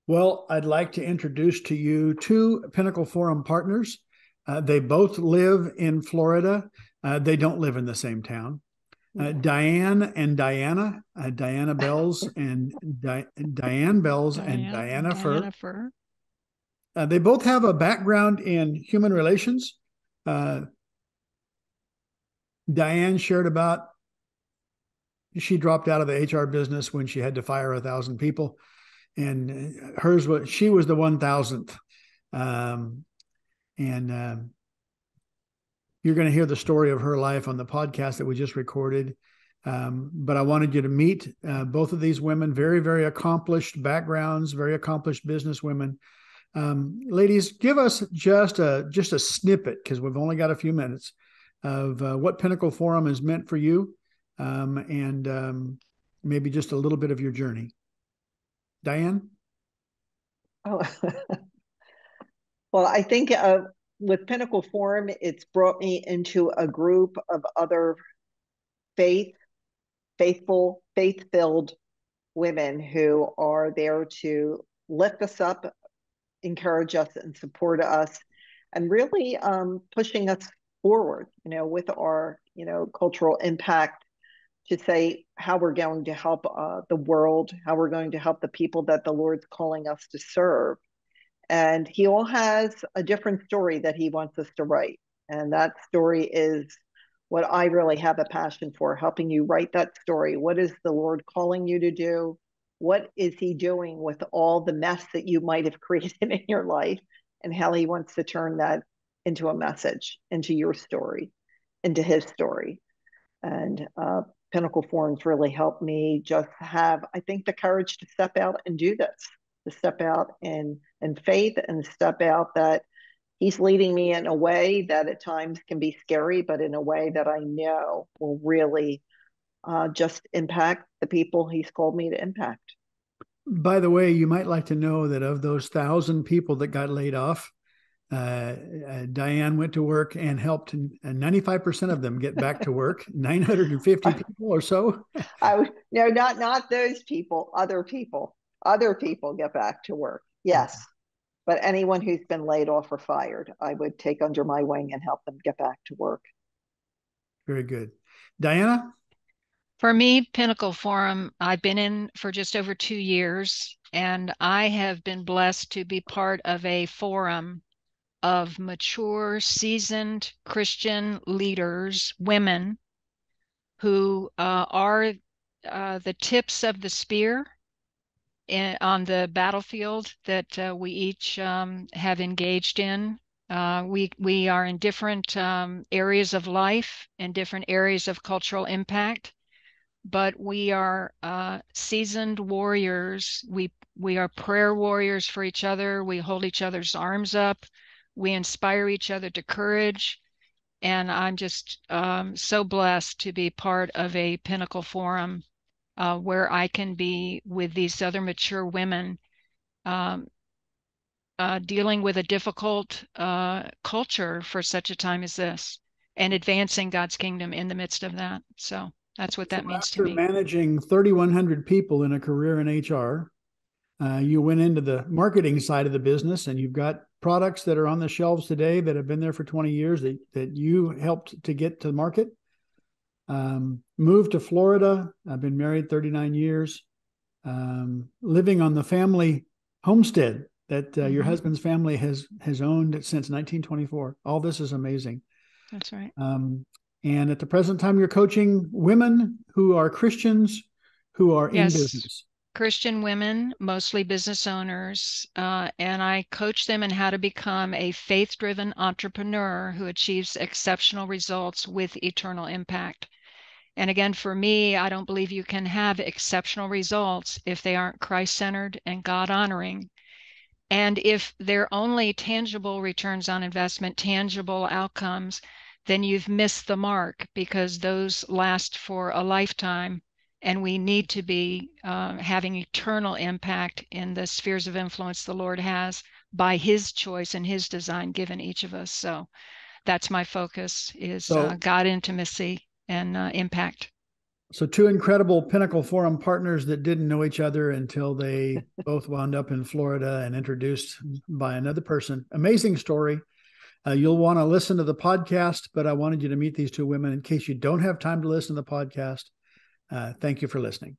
Well, I'd like to introduce to you two Pinnacle Forum partners. They both live in Florida. They don't live in the same town. Diane and Diana Belz and Diane Belz and Diana Furr. Diana Furr. They both have a background in human relations. Diane shared about she dropped out of the HR business when she had to fire 1,000 people, and she was the 1,000th. You're going to hear the story of her life on the podcast that we just recorded. But I wanted you to meet both of these women, very, very accomplished backgrounds, very accomplished business women. Ladies, give us just a snippet, because we've only got a few minutes, of what Pinnacle Forum has meant for you, and maybe just a little bit of your journey. Diane? Oh, well, I think with Pinnacle Forum, it's brought me into a group of other faith-filled women who are there to lift us up, encourage us, and support us, and really pushing us forward, with our, cultural impact, to say how we're going to help the world, how we're going to help the people that the Lord's calling us to serve. And he all has a different story that he wants us to write. And that story is what I really have a passion for, helping you write that story. What is the Lord calling you to do? What is he doing with all the mess that you might have created in your life, and how he wants to turn that into a message, into your story, into his story. And Pinnacle Forum's really helped me just have, I think, the courage to step out and do this, to step out in faith, and step out that he's leading me in a way that at times can be scary, but in a way that I know will really just impact the people he's called me to impact. By the way, you might like to know that of those 1,000 people that got laid off, Diane went to work and helped 95% of them get back to work. 950 people or so. No, not those people. Other people get back to work. Yes. Okay. But anyone who's been laid off or fired, I would take under my wing and help them get back to work. Very good. Diana? For me, Pinnacle Forum, I've been in for just over 2 years, and I have been blessed to be part of a forum of mature, seasoned Christian leaders, women, who are the tips of the spear on the battlefield that we each have engaged in. We are in different areas of life and different areas of cultural impact, but we are seasoned warriors. We are prayer warriors for each other. We hold each other's arms up. We inspire each other to courage. And I'm just so blessed to be part of a Pinnacle Forum where I can be with these other mature women dealing with a difficult culture for such a time as this, and advancing God's kingdom in the midst of that. So that's what that means to me. Managing 3,100 people in a career in HR, you went into the marketing side of the business, and you've got products that are on the shelves today that have been there for 20 years that you helped to get to the market. Moved to Florida. I've been married 39 years, living on the family homestead that your husband's family has owned since 1924. All this is amazing. That's right. And at the present time, you're coaching women who are Christians who are in business. Christian women, mostly business owners, and I coach them in how to become a faith-driven entrepreneur who achieves exceptional results with eternal impact. And again, for me, I don't believe you can have exceptional results if they aren't Christ-centered and God-honoring. And if they're only tangible returns on investment, tangible outcomes, then you've missed the mark, because those last for a lifetime. And we need to be having eternal impact in the spheres of influence the Lord has by his choice and his design given each of us. So that's my focus, is God intimacy and impact. So two incredible Pinnacle Forum partners that didn't know each other until they both wound up in Florida and introduced by another person. Amazing story. You'll want to listen to the podcast, but I wanted you to meet these two women in case you don't have time to listen to the podcast. Thank you for listening.